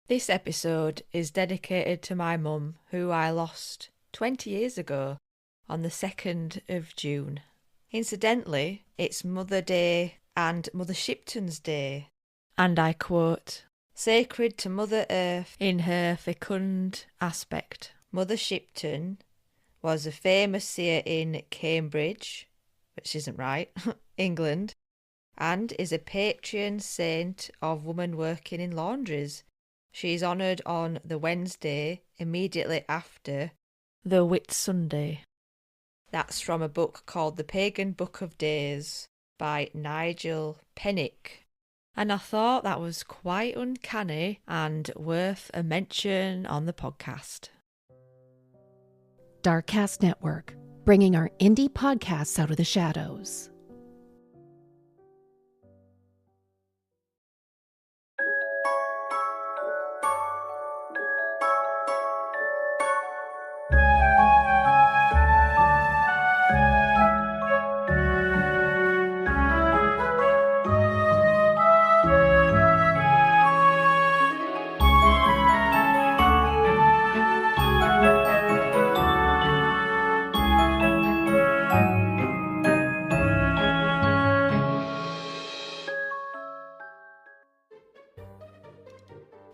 This episode is dedicated to my mum, who I lost 20 years ago on the 2nd of June. Incidentally, it's Mother Day and Mother Shipton's Day, and I quote, "Sacred to Mother Earth in her fecund aspect." Mother Shipton was a famous seer in Cambridge, which isn't right, England, and is a patron saint of women working in laundries. She is honoured on the Wednesday immediately after the Whit Sunday. That's from a book called The Pagan Book of Days by Nigel Pennick. And I thought that was quite uncanny and worth a mention on the podcast. Darkcast Network, bringing our indie podcasts out of the shadows.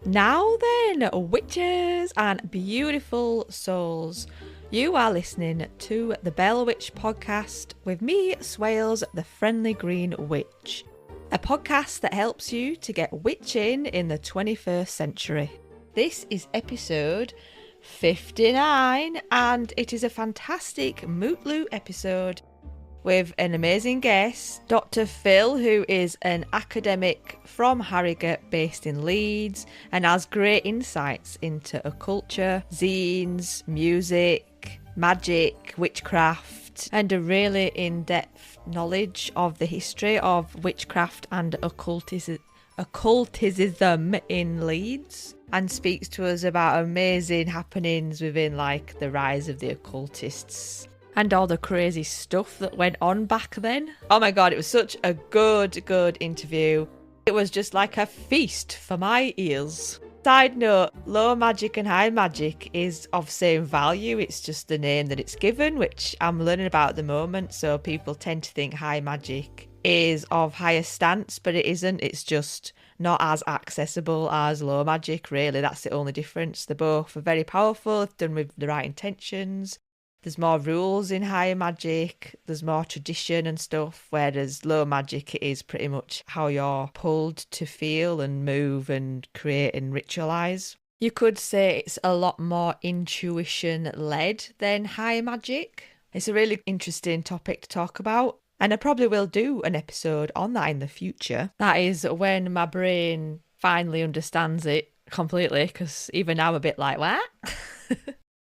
Now then, witches and beautiful souls, you are listening to the Bell Witch podcast with me, Swailes, the Friendly Green Witch. A podcast that helps you to get witching in the 21st century. This is episode 59 and it is a fantastic Moot Loot episode with an amazing guest, Dr. Phil, who is an academic from Harrogate based in Leeds and has great insights into occulture, zines, music, magic, witchcraft, and a really in-depth knowledge of the history of witchcraft and occultism in Leeds, and speaks to us about amazing happenings within like the rise of the occultists and all the crazy stuff that went on back then. Oh my god, it was such a good interview. It was just like a feast for my ears. Side note, low magic and high magic is of same value, it's just the name that it's given, which I'm learning about at the moment, so people tend to think high magic is of higher stance, but it isn't. It's just not as accessible as low magic, really. That's the only difference. They're both very powerful if done with the right intentions. There's more rules in higher magic, there's more tradition and stuff, whereas low magic it is pretty much how you're pulled to feel and move and create and ritualise. You could say it's a lot more intuition-led than higher magic. It's a really interesting topic to talk about, and I probably will do an episode on that in the future. That is when my brain finally understands it completely, because even now I'm a bit like, what?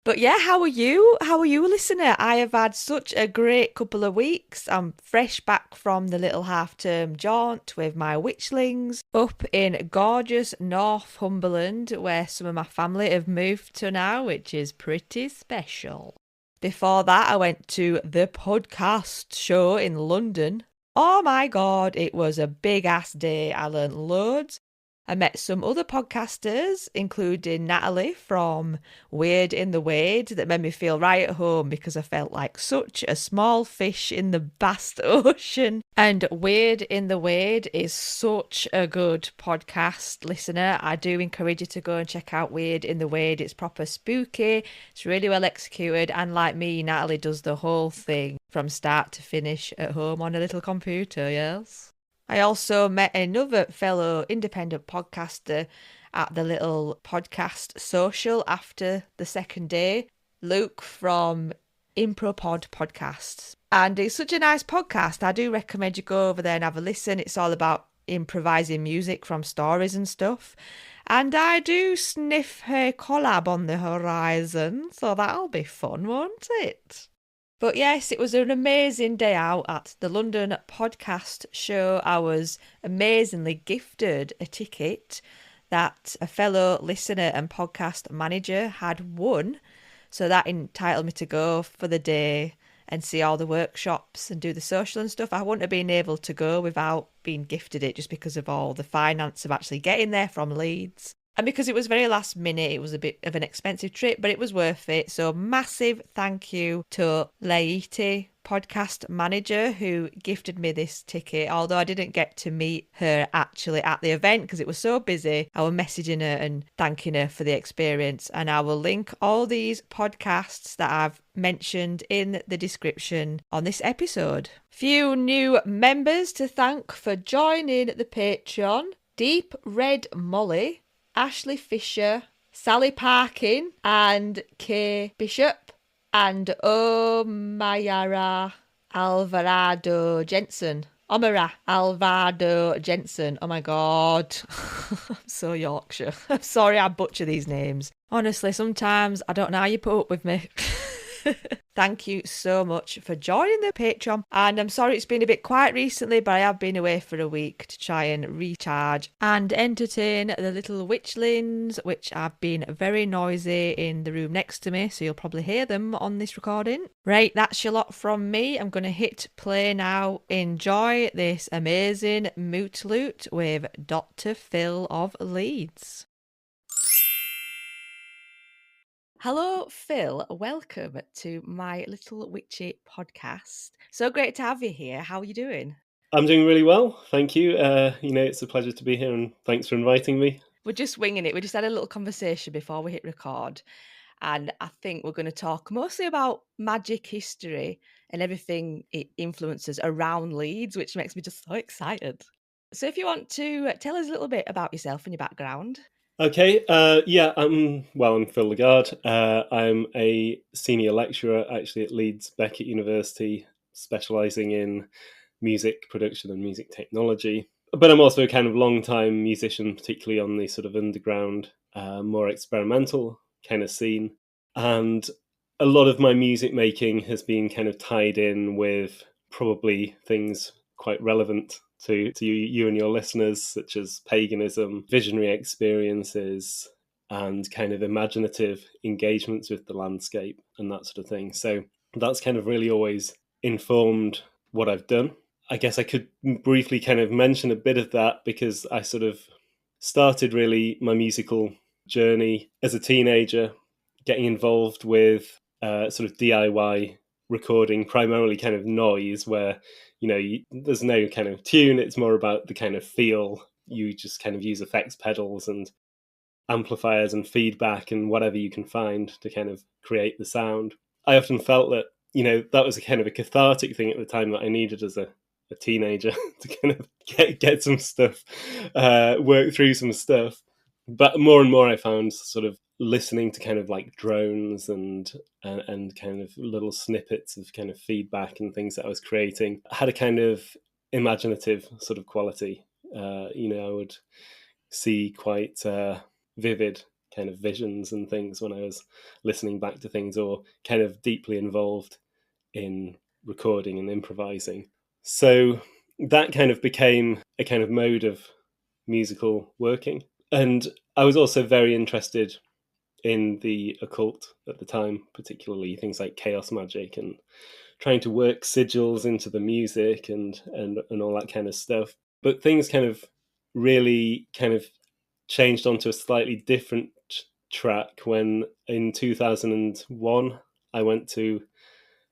But yeah, how are you? How are you, listener? I have had such a great couple of weeks. I'm fresh back from the little half-term jaunt with my witchlings up in gorgeous Northumberland, where some of my family have moved to now, which is pretty special. Before that, I went to the podcast show in London. Oh my god, it was a big-ass day. I learned loads. I met some other podcasters, including Natalie from Weird in the Wade, that made me feel right at home because I felt like such a small fish in the vast ocean. And Weird in the Wade is such a good podcast, listener. I do encourage you to go and check out Weird in the Wade. It's proper spooky, it's really well executed, and like me, Natalie does the whole thing from start to finish at home on a little computer, yes? I also met another fellow independent podcaster at the little podcast social after the second day, Luke from Impropod Podcasts. And it's such a nice podcast. I do recommend you go over there and have a listen. It's all about improvising music from stories and stuff. And I do sniff her collab on the horizon, so that'll be fun, won't it? But yes, it was an amazing day out at the London podcast show. I was amazingly gifted a ticket that a fellow listener and podcast manager had won. So that entitled me to go for the day and see all the workshops and do the social and stuff. I wouldn't have been able to go without being gifted it just because of all the finance of actually getting there from Leeds. And because it was very last minute, it was a bit of an expensive trip, but it was worth it. So massive thank you to Leite, podcast manager, who gifted me this ticket. Although I didn't get to meet her actually at the event because it was so busy, I was messaging her and thanking her for the experience. And I will link all these podcasts that I've mentioned in the description on this episode. Few new members to thank for joining the Patreon: Deep Red Molly, Ashley Fisher, Sally Parkin, and Kay Bishop, and Omayara Alvarado Jensen. Omara Alvarado Jensen. Oh my God. I'm so Yorkshire. I'm sorry I butcher these names. Honestly, sometimes I don't know how you put up with me. Thank you so much for joining the Patreon. And I'm sorry it's been a bit quiet recently, but I have been away for a week to try and recharge and entertain the little witchlings, which have been very noisy in the room next to me, so you'll probably hear them on this recording. Right, that's your lot from me. I'm going to hit play now. Enjoy this amazing Moot Loot with Dr. Phil of Leeds. Hello, Phil. Welcome to my little witchy podcast. So great to have you here. How are you doing? I'm doing really well, thank you. It's a pleasure to be here, and thanks for inviting me. We're just winging it. We just had a little conversation before we hit record, and I think we're going to talk mostly about magic history and everything it influences around Leeds, which makes me just so excited. So if you want to tell us a little bit about yourself and your background. Okay, I'm Phil Legard. I'm a senior lecturer actually at Leeds Beckett University, specialising in music production and music technology. But I'm also a kind of long-time musician, particularly on the sort of underground, more experimental kind of scene. And a lot of my music making has been kind of tied in with probably things quite relevant to you and your listeners, such as paganism, visionary experiences, and kind of imaginative engagements with the landscape and that sort of thing. So that's kind of really always informed what I've done. I guess I could briefly kind of mention a bit of that because I sort of started really my musical journey as a teenager, getting involved with sort of DIY recording, primarily kind of noise, where there's no kind of tune. It's more about the kind of feel. You just kind of use effects pedals and amplifiers and feedback and whatever you can find to kind of create the sound. I often felt that that was a kind of a cathartic thing at the time that I needed as a teenager to kind of get some stuff, work through some stuff. But more and more I found sort of listening to kind of like drones and kind of little snippets of kind of feedback and things that I was creating had a kind of imaginative sort of quality. I would see quite vivid kind of visions and things when I was listening back to things, or kind of deeply involved in recording and improvising. So that kind of became a kind of mode of musical working. And I was also very interested in the occult at the time, particularly things like chaos magic and trying to work sigils into the music and all that kind of stuff. But things kind of really kind of changed onto a slightly different track when in 2001 I went to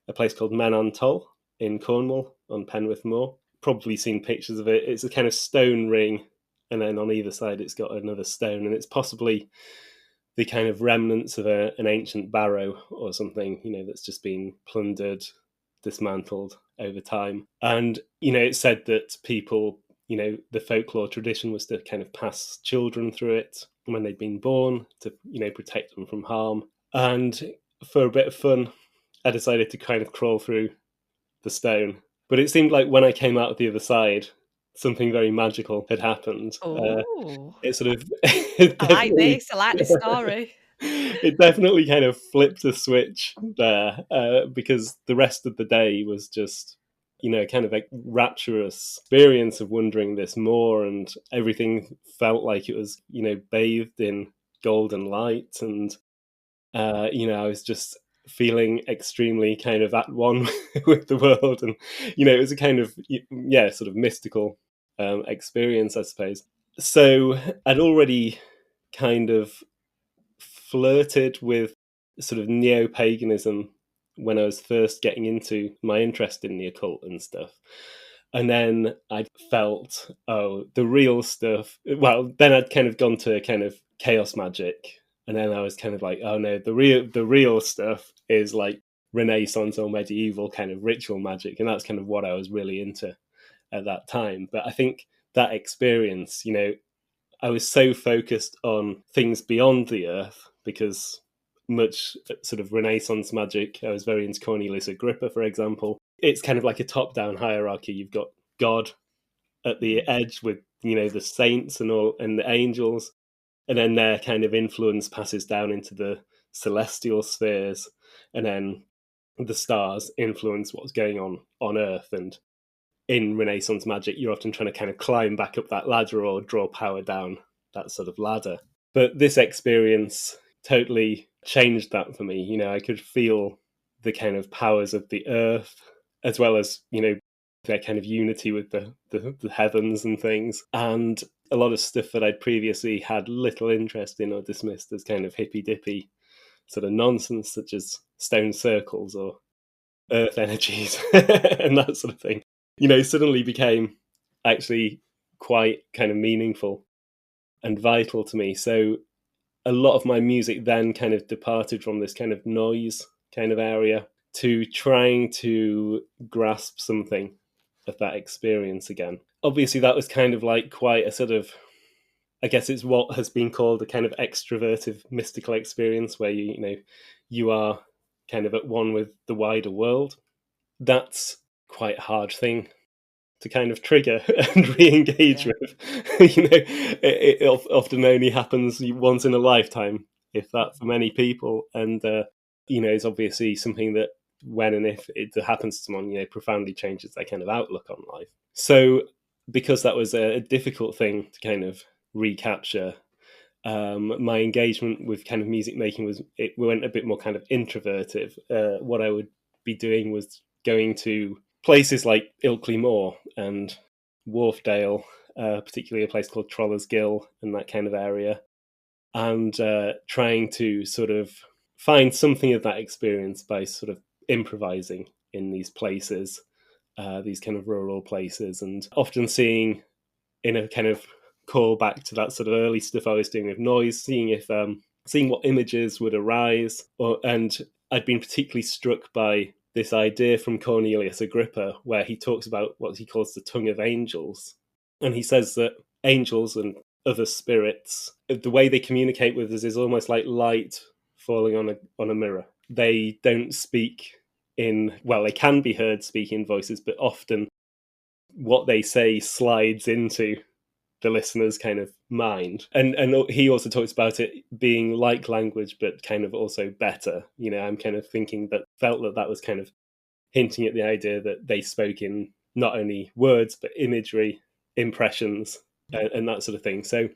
a place called Menan Toll in Cornwall on Penwith Moor. Probably seen pictures of it. It's a kind of stone ring, and then on either side it's got another stone, and it's possibly the kind of remnants of an ancient barrow or something, that's just been plundered, dismantled over time. And, it's said that people, the folklore tradition was to kind of pass children through it when they'd been born to, protect them from harm. And for a bit of fun, I decided to kind of crawl through the stone. But it seemed like when I came out the other side, something very magical had happened. It sort of... I like this. I like this story. It definitely kind of flipped a switch there, because the rest of the day was just, kind of like rapturous experience of wondering this more, and everything felt like it was, bathed in golden light, and, I was just feeling extremely kind of at one with the world, and it was a kind of sort of mystical experience, I suppose. So I'd already kind of flirted with sort of neo-paganism when I was first getting into my interest in the occult and stuff. And then I felt, oh, the real stuff. Well, then I'd kind of gone to kind of chaos magic. And then I was kind of like, oh no, the real stuff is like Renaissance or medieval kind of ritual magic. And that's kind of what I was really into at that time. But I think that experience, you know, I was so focused on things beyond the earth because much sort of Renaissance magic, I was very into Cornelius Agrippa, for example. It's kind of like a top-down hierarchy. You've got God at the edge with, you know, the saints and all, and the angels, and then their kind of influence passes down into the celestial spheres, and then the stars influence what's going on Earth. And in Renaissance magic, you're often trying to kind of climb back up that ladder or draw power down that sort of ladder. But this experience totally changed that for me. You know, I could feel the kind of powers of the earth, as well as, you know, their kind of unity with the heavens and things. And a lot of stuff that I'd previously had little interest in or dismissed as kind of hippy-dippy sort of nonsense, such as stone circles or earth energies and that sort of thing, you know, suddenly became actually quite kind of meaningful and vital to me. So a lot of my music then kind of departed from this kind of noise kind of area to trying to grasp something of that experience again. Obviously, that was kind of like quite a sort of, I guess it's what has been called a kind of extrovertive mystical experience where you are kind of at one with the wider world. That's quite a hard thing to kind of trigger and re-engage with. You know, it often only happens once in a lifetime, if that, for many people. And you know, it's obviously something that when and if it happens to someone, you know, profoundly changes their kind of outlook on life. So because that was a difficult thing to kind of recapture, my engagement with kind of music making went a bit more kind of introverted. What I would be doing was going to places like Ilkley Moor and Wharfdale, particularly a place called Troller's Gill and that kind of area, and trying to sort of find something of that experience by sort of improvising in these places, these kind of rural places, and often seeing in a kind of call back to that sort of early stuff I was doing with noise, seeing what images would arise, and I'd been particularly struck by this idea from Cornelius Agrippa where he talks about what he calls the tongue of angels. And he says that angels and other spirits, the way they communicate with us is almost like light falling on a mirror. They don't speak they can be heard speaking voices, but often what they say slides into the listener's kind of mind. And he also talks about it being like language, but kind of also better. You know, I'm kind of felt that was kind of hinting at the idea that they spoke in not only words, but imagery, impressions, and that sort of thing. So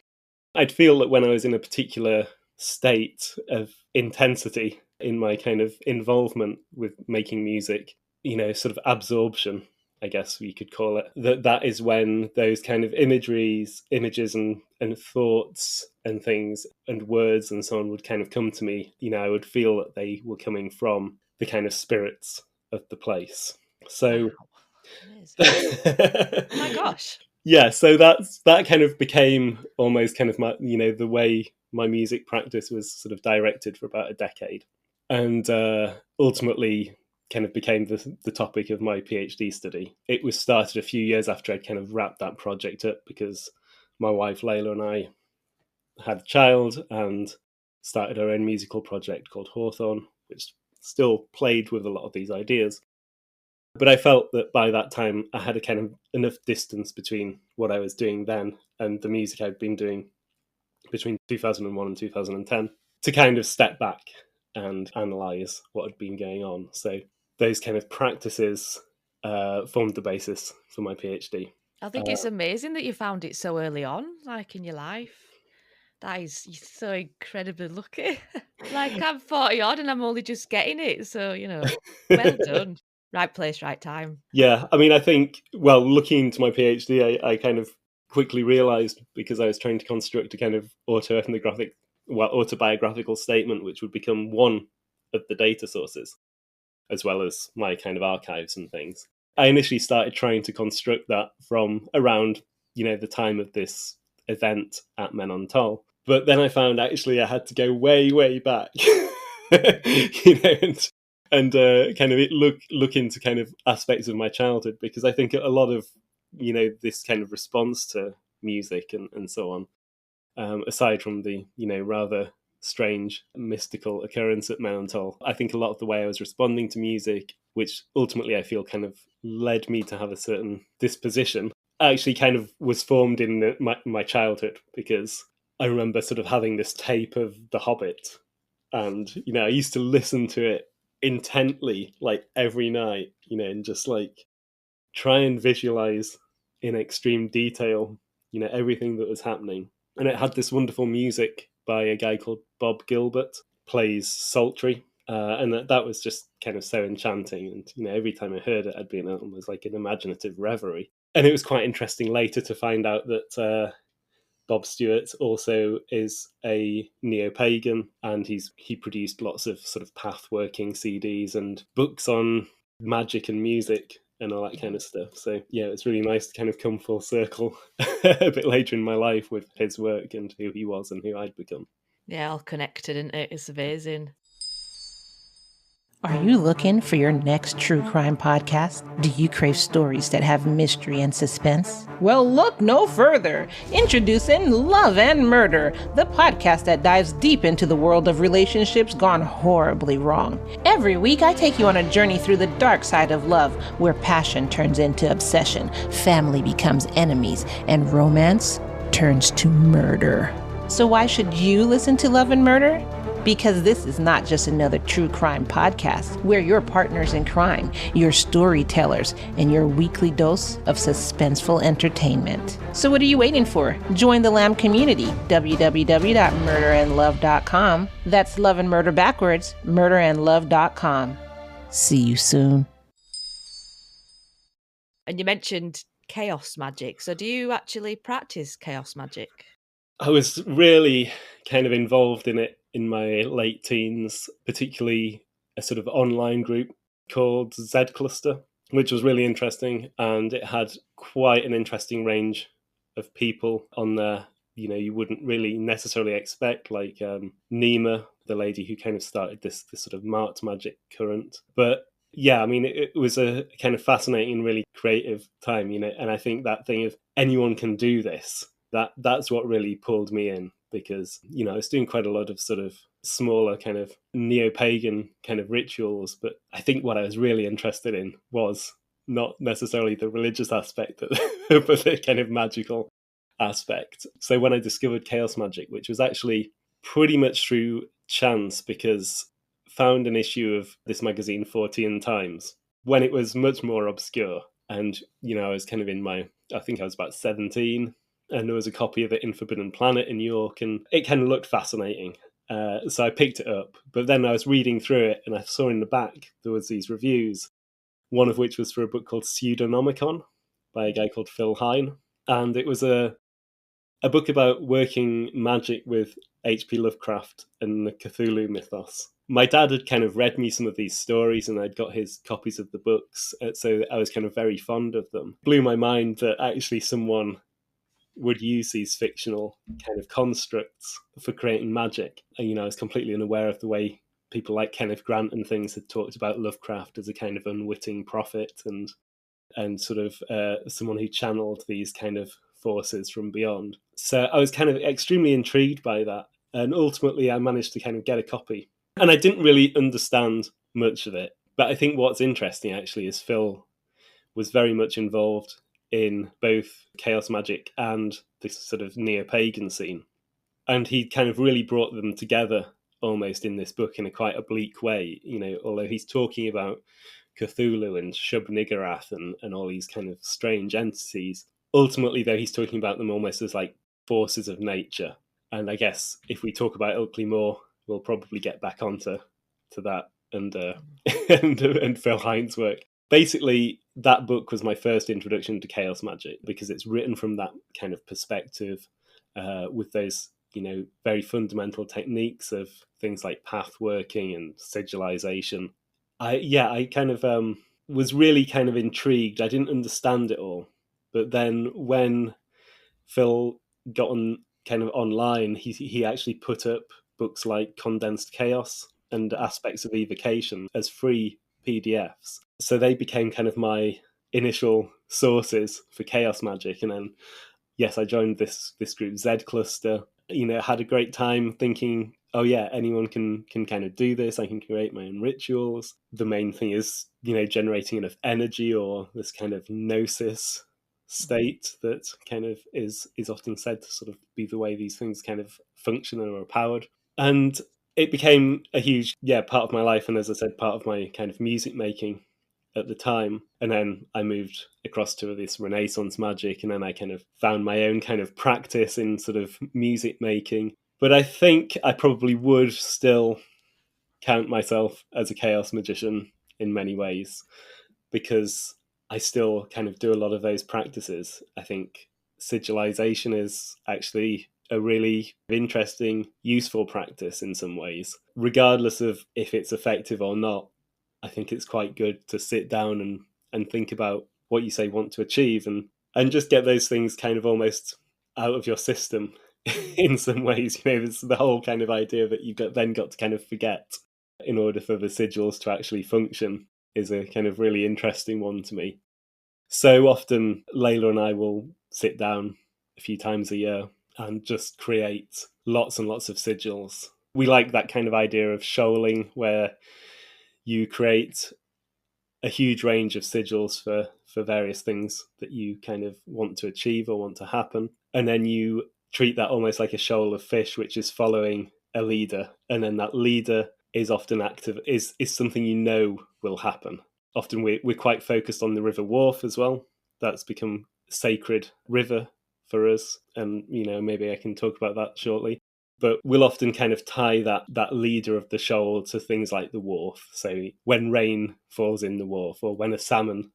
I'd feel that when I was in a particular state of intensity in my kind of involvement with making music, you know, sort of absorption, I guess we could call it, that is when those kind of images and thoughts and things and words and so on would kind of come to me. You know, I would feel that they were coming from the kind of spirits of the place. So oh my gosh. Yeah, so that kind of became almost kind of my, you know, the way my music practice was sort of directed for about a decade. And ultimately kind of became the topic of my PhD study. It was started a few years after I'd kind of wrapped that project up because my wife Layla and I had a child and started our own musical project called Hawthorne, which still played with a lot of these ideas. But I felt that by that time I had a kind of enough distance between what I was doing then and the music I'd been doing between 2001 and 2010 to kind of step back and analyse what had been going on. So those kind of practices formed the basis for my PhD. I think it's amazing that you found it so early on, like in your life. You're so incredibly lucky. Like, I'm 40 odd and I'm only just getting it. So, you know, well done. Right place, right time. Yeah, I mean, I think, well, looking into my PhD, I kind of quickly realised, because I was trying to construct a kind of autobiographical statement, which would become one of the data sources, as well as my kind of archives and things. I initially started trying to construct that from around, the time of this event at Men on Toll. But then I found actually I had to go way, way back, and kind of look into kind of aspects of my childhood, because I think a lot of, this kind of response to music and so on, aside from the, rather strange mystical occurrence at Men on Toll, I think a lot of the way I was responding to music, which ultimately I feel kind of led me to have a certain disposition, actually kind of was formed in my childhood, because I remember sort of having this tape of The Hobbit, and I used to listen to it intently, like every night, and just like try and visualize in extreme detail, everything that was happening. And it had this wonderful music by a guy called Bob Gilbert, plays psaltery, and that was just kind of so enchanting. And every time I heard it, I'd be in almost like an imaginative reverie. And it was quite interesting later to find out that Bob Stewart also is a neo-pagan, and he produced lots of sort of path-working CDs and books on magic and music and all that kind of stuff. So yeah, it's really nice to kind of come full circle a bit later in my life with his work and who he was and who I'd become. Yeah, all connected, isn't it? It's amazing. Are you looking for your next true crime podcast? Do you crave stories that have mystery and suspense? Well, look no further. Introducing Love and Murder, the podcast that dives deep into the world of relationships gone horribly wrong. Every week, I take you on a journey through the dark side of love, where passion turns into obsession, family becomes enemies, and romance turns to murder. So why should you listen to Love and Murder? Because this is not just another true crime podcast. We're your partners in crime, your storytellers, and your weekly dose of suspenseful entertainment. So what are you waiting for? Join the LAM community, www.murderandlove.com. That's Love and Murder backwards, murderandlove.com. See you soon. And you mentioned chaos magic. So do you actually practice chaos magic? I was really kind of involved in it in my late teens, particularly a sort of online group called Z Cluster, which was really interesting. And it had quite an interesting range of people on there, you wouldn't really necessarily expect, like Nima, the lady who kind of started this sort of Marked Magic current. But yeah, I mean, it was a kind of fascinating, really creative time, and I think that thing of anyone can do this, that's what really pulled me in, because I was doing quite a lot of sort of smaller kind of neo-pagan kind of rituals, but I think what I was really interested in was not necessarily the religious aspect but the kind of magical aspect. So when I discovered chaos magic, which was actually pretty much through chance, because found an issue of this magazine 14 Times when it was much more obscure, and I was kind of I think I was about 17, and there was a copy of it in Forbidden Planet in New York, and it kind of looked fascinating. So I picked it up, but then I was reading through it, and I saw in the back there was these reviews, one of which was for a book called Pseudonomicon by a guy called Phil Hine, and it was a book about working magic with H.P. Lovecraft and the Cthulhu mythos. My dad had kind of read me some of these stories, and I'd got his copies of the books, so I was kind of very fond of them. It blew my mind that actually someone would use these fictional kind of constructs for creating magic. And, I was completely unaware of the way people like Kenneth Grant and things had talked about Lovecraft as a kind of unwitting prophet and sort of someone who channeled these kind of forces from beyond. So I was kind of extremely intrigued by that. And ultimately I managed to kind of get a copy. And I didn't really understand much of it. But I think what's interesting actually is Phil was very much involved in both chaos magic and this sort of neo-pagan scene. And he kind of really brought them together almost in this book in a quite oblique way, although he's talking about Cthulhu and Shub-Niggurath and all these kind of strange entities. Ultimately, though, he's talking about them almost as like forces of nature. And I guess if we talk about Ilkley more, we'll probably get back onto that and and Phil Hine's work. basically, that book was my first introduction to chaos magic, because it's written from that kind of perspective, with those, very fundamental techniques of things like path working and sigilization. I kind of was really kind of intrigued. I didn't understand it all, but then when Phil got on kind of online, he actually put up books like Condensed Chaos and Aspects of Evocation as free PDFs. So they became kind of my initial sources for chaos magic. And then, yes, I joined this group, Z Cluster. Had a great time thinking, oh yeah, anyone can kind of do this. I can create my own rituals. The main thing is, generating enough energy, or this kind of gnosis state that kind of is often said to sort of be the way these things kind of function and are powered. And it became a huge part of my life, and as I said, part of my kind of music making at the time. And then I moved across to this Renaissance magic, and then I kind of found my own kind of practice in sort of music making. But I think I probably would still count myself as a chaos magician in many ways, because I still kind of do a lot of those practices. I think sigilization is actually a really interesting, useful practice in some ways. Regardless of if it's effective or not, I think it's quite good to sit down and think about what you say want to achieve, and just get those things kind of almost out of your system in some ways. There's the whole kind of idea that you've then got to kind of forget in order for the sigils to actually function is a kind of really interesting one to me. So often Layla and I will sit down a few times a year and just create lots and lots of sigils. We like that kind of idea of shoaling, where you create a huge range of sigils for various things that you kind of want to achieve or want to happen. And then you treat that almost like a shoal of fish, which is following a leader. And then that leader is often active, is something will happen. Often we're quite focused on the River Wharf as well. That's become a sacred river for us. And, maybe I can talk about that shortly. But we'll often kind of tie that leader of the shoal to things like the wharf. So when rain falls in the wharf, or when a salmon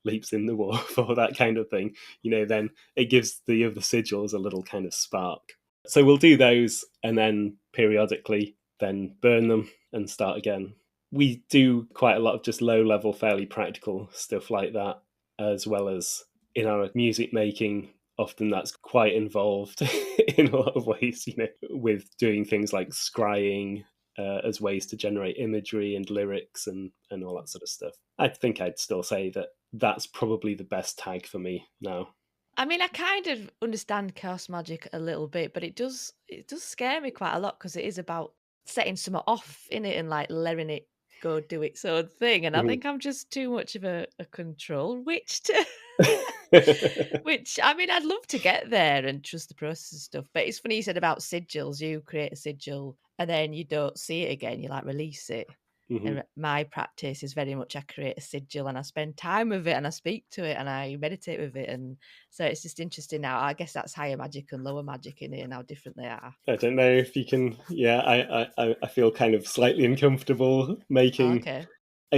leaps in the wharf, or that kind of thing, then it gives the other sigils a little kind of spark. So we'll do those, and then periodically then burn them and start again. We do quite a lot of just low-level, fairly practical stuff like that, as well as in our music making. Often that's quite involved in a lot of ways, with doing things like scrying as ways to generate imagery and lyrics and all that sort of stuff. I think I'd still say that that's probably the best tag for me now. I mean, I kind of understand chaos magic a little bit, but it does scare me quite a lot, because it is about setting something off in it and like letting it go do its own thing. And I think I'm just too much of a control witch to which, I mean, I'd love to get there and trust the process and stuff. But it's funny you said about sigils. You create a sigil and then you don't see it again. You like release it. And my practice is very much I create a sigil and I spend time with it and I speak to it and I meditate with it. And so it's just interesting now. I guess that's higher magic and lower magic in it and how different they are. I don't know if you can. Yeah, I feel kind of slightly uncomfortable making. Okay.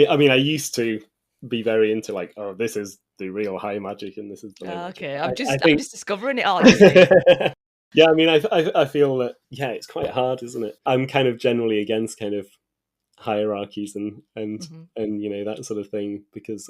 I mean, I used to be very into like, oh, this is the real high magic and this is the low magic. Okay, I'm just discovering it all. You see. Yeah, I mean, I feel that it's quite hard, isn't it? I'm kind of generally against kind of hierarchies and that sort of thing, because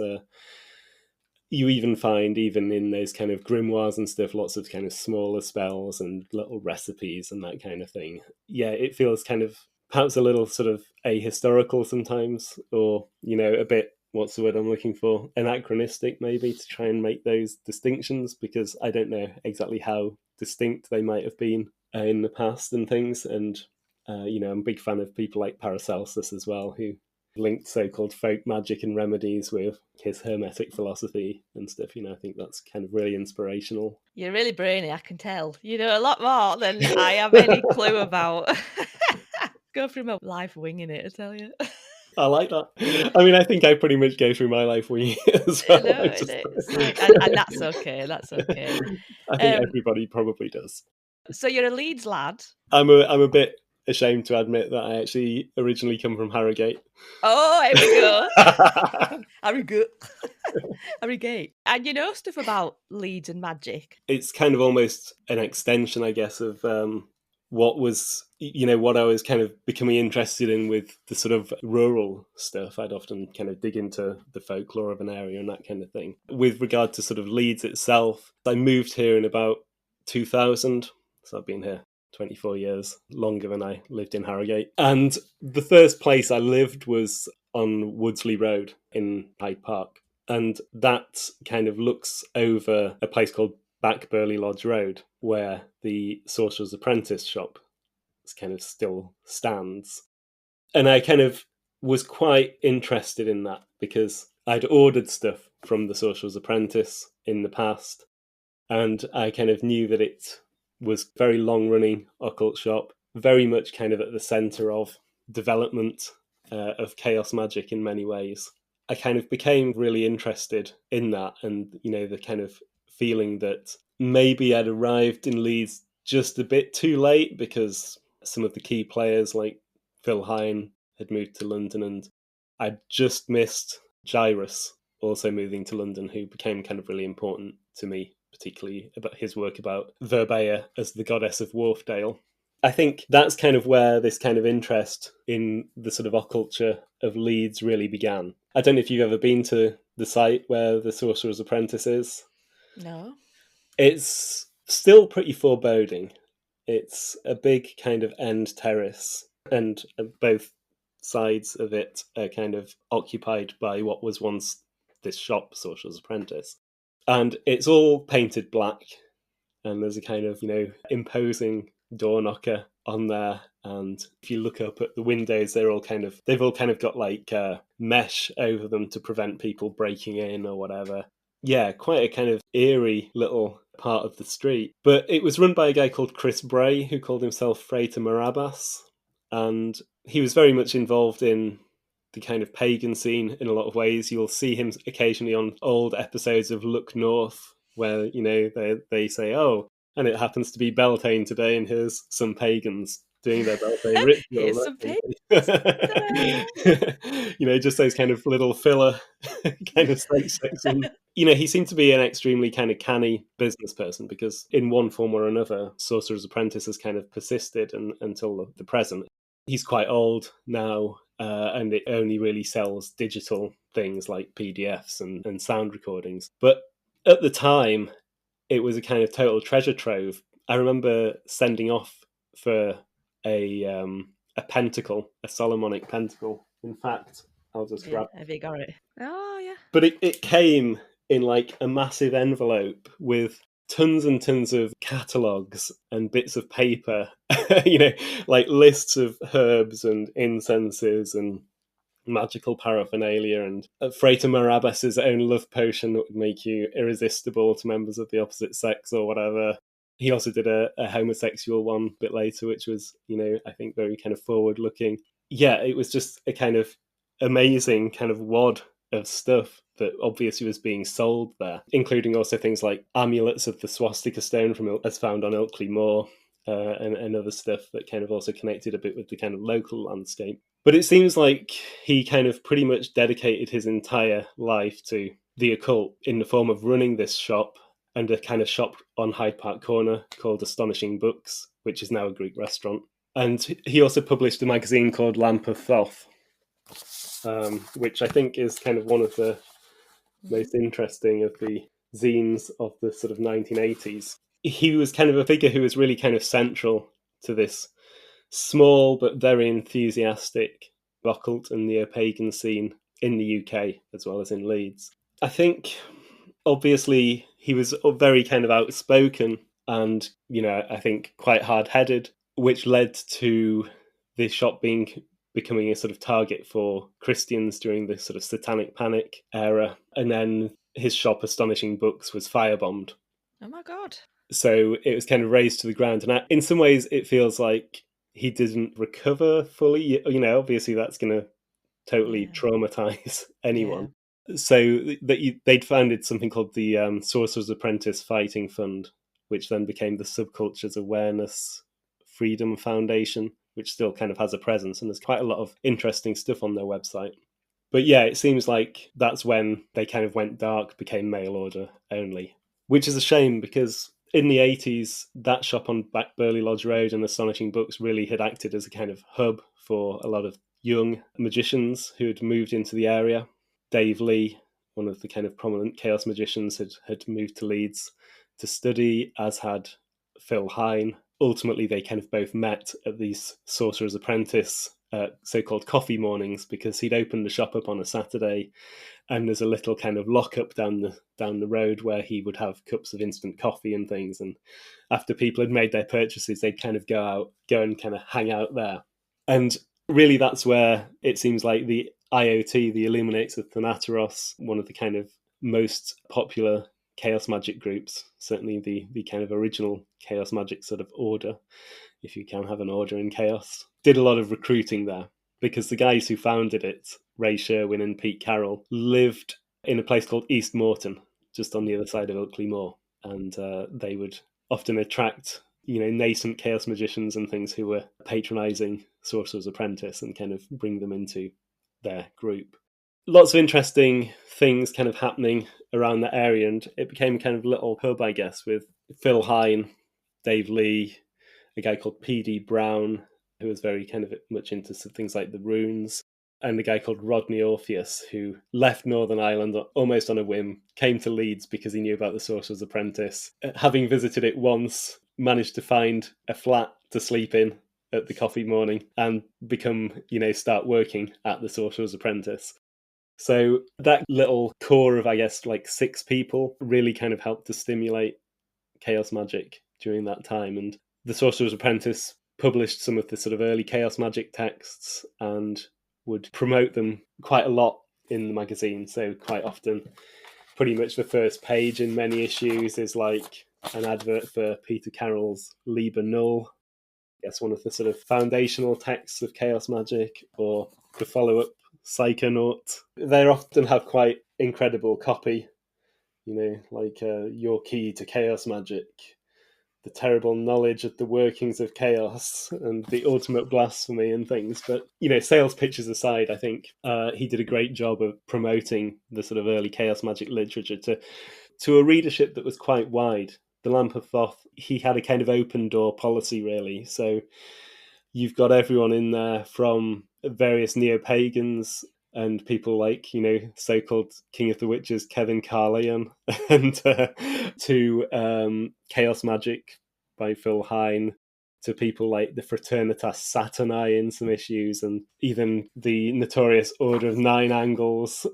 you even find in those kind of grimoires and stuff lots of kind of smaller spells and little recipes and that kind of thing. Yeah, it feels kind of perhaps a little sort of ahistorical sometimes, or a bit, what's the word I'm looking for, anachronistic maybe, to try and make those distinctions, because I don't know exactly how distinct they might have been in the past and things. And I'm a big fan of people like Paracelsus as well, who linked so-called folk magic and remedies with his hermetic philosophy and stuff. I think that's kind of really inspirational. You're really brainy, I can tell. You know a lot more than I have any clue about. Go through my life winging it, I tell you. I like that. I mean, I think I pretty much go through my life winging it as well. No, and that's okay. That's okay. I think everybody probably does. So you're a Leeds lad. I'm a bit ashamed to admit that I actually originally come from Harrogate. Oh, here we go. Harrogate. And you know stuff about Leeds and Magick? It's kind of almost an extension, I guess, of what was, what I was kind of becoming interested in with the sort of rural stuff. I'd often kind of dig into the folklore of an area and that kind of thing. With regard to sort of Leeds itself, I moved here in about 2000, so I've been here 24 years, longer than I lived in Harrogate. And the first place I lived was on Woodsley Road in Hyde Park. And that kind of looks over a place called Back Burley Lodge Road, where the Sorcerer's Apprentice shop kind of still stands. And I kind of was quite interested in that because I'd ordered stuff from the Sorcerer's Apprentice in the past, and I kind of knew that it was a very long-running occult shop, very much kind of at the centre of development of chaos magic in many ways. I kind of became really interested in that, and, the kind of feeling that maybe I'd arrived in Leeds just a bit too late because some of the key players like Phil Hine had moved to London, and I'd just missed Gyrus also moving to London, who became kind of really important to me, particularly about his work about Verbeia as the goddess of Wharfdale. I think that's kind of where this kind of interest in the sort of occulture of Leeds really began. I don't know if you've ever been to the site where the Sorcerer's Apprentice is. No. It's still pretty foreboding. It's a big kind of end terrace, and both sides of it are kind of occupied by what was once this shop, Sorcerer's Apprentice. And it's all painted black, and there's a kind of, imposing door knocker on there, and if you look up at the windows, they've all kind of got like mesh over them to prevent people breaking in or whatever. Yeah, quite a kind of eerie little part of the street. But it was run by a guy called Chris Bray, who called himself Frater Marabas, and he was very much involved in the kind of pagan scene in a lot of ways. You'll see him occasionally on old episodes of Look North, where, they say, oh, and it happens to be Beltane today, and here's some pagans doing their Beltane ritual. Here's some pagans. Just those kind of little filler kind of section. He seemed to be an extremely kind of canny business person, because in one form or another, Sorcerer's Apprentice has kind of persisted until the present. He's quite old now, and it only really sells digital things like PDFs and sound recordings. But at the time, it was a kind of total treasure trove. I remember sending off for a pentacle, a Solomonic pentacle. In fact, I'll just grab it. Have you got it? Oh, yeah. But it came in like a massive envelope with tons and tons of catalogues and bits of paper, like lists of herbs and incenses and magical paraphernalia, and Frater Marabas's own love potion that would make you irresistible to members of the opposite sex or whatever. He also did a homosexual one a bit later, which was, I think very kind of forward looking. Yeah, it was just a kind of amazing kind of wad of stuff that obviously was being sold there, including also things like amulets of the swastika stone as found on Ilkley Moor, and other stuff that kind of also connected a bit with the kind of local landscape. But it seems like he kind of pretty much dedicated his entire life to the occult in the form of running this shop, and a kind of shop on Hyde Park Corner called Astonishing Books, which is now a Greek restaurant. And he also published a magazine called Lamp of Thoth, which I think is kind of one of the most interesting of the zines of the sort of 1980s. He was kind of a figure who was really kind of central to this small but very enthusiastic occult and neo-pagan scene in the UK as well as in Leeds. I think, obviously, he was very kind of outspoken and, I think quite hard-headed, which led to the shop becoming a sort of target for Christians during the sort of Satanic Panic era. And then his shop, Astonishing Books, was firebombed. Oh my God. So it was kind of razed to the ground. And in some ways, it feels like he didn't recover fully. Obviously that's going to totally traumatize anyone. Yeah. So they'd founded something called the Sorcerer's Apprentice Fighting Fund, which then became the Subcultures Awareness Freedom Foundation. which still kind of has a presence, and there's quite a lot of interesting stuff on their website. But yeah, it seems like that's when they kind of went dark, became mail order only, which is a shame because in the 80s, that shop on Back Burley Lodge Road and Astonishing Books really had acted as a kind of hub for a lot of young magicians who had moved into the area. Dave Lee, one of the kind of prominent chaos magicians, had moved to Leeds to study, as had Phil Hine. Ultimately, they kind of both met at these Sorcerer's Apprentice so-called coffee mornings, because he'd opened the shop up on a Saturday, and there's a little kind of lockup down the road where he would have cups of instant coffee and things. And after people had made their purchases, they'd kind of go and kind of hang out there. And really, that's where it seems like the IoT, the Illuminates of Thanateros, one of the kind of most popular chaos magic groups, certainly the kind of original chaos magic sort of order, if you can have an order in chaos, did a lot of recruiting there, because the guys who founded it, Ray Sherwin and Pete Carroll, lived in a place called East Morton, just on the other side of Oakley Moor, and they would often attract nascent chaos magicians and things who were patronising Sorcerer's Apprentice and kind of bring them into their group. Lots of interesting things kind of happening around that area, and it became kind of a little hub, I guess, with Phil Hine, Dave Lee, a guy called P.D. Brown, who was very kind of much into things like the runes, and a guy called Rodney Orpheus, who left Northern Ireland almost on a whim, came to Leeds because he knew about the Sorcerer's Apprentice. Having visited it once, managed to find a flat to sleep in at the coffee morning and start working at the Sorcerer's Apprentice. So that little core of, I guess, like 6 people really kind of helped to stimulate chaos magic during that time. And the Sorcerer's Apprentice published some of the sort of early chaos magic texts and would promote them quite a lot in the magazine. So quite often, pretty much the first page in many issues is like an advert for Peter Carroll's Liber Null, I guess one of the sort of foundational texts of chaos magic, or the follow-up Psychonaut. They often have quite incredible copy, like Your Key to Chaos Magic, The Terrible Knowledge of the Workings of Chaos, and The Ultimate Blasphemy and things. But, sales pitches aside, I think he did a great job of promoting the sort of early chaos magic literature to a readership that was quite wide. The Lamp of Thoth, he had a kind of open door policy, really. So you've got everyone in there from various neo-pagans and people like, so-called King of the Witches, Kevin Carleon, and to Chaos Magic by Phil Hine, to people like the Fraternitas Saturni in some issues, and even the notorious Order of Nine Angles,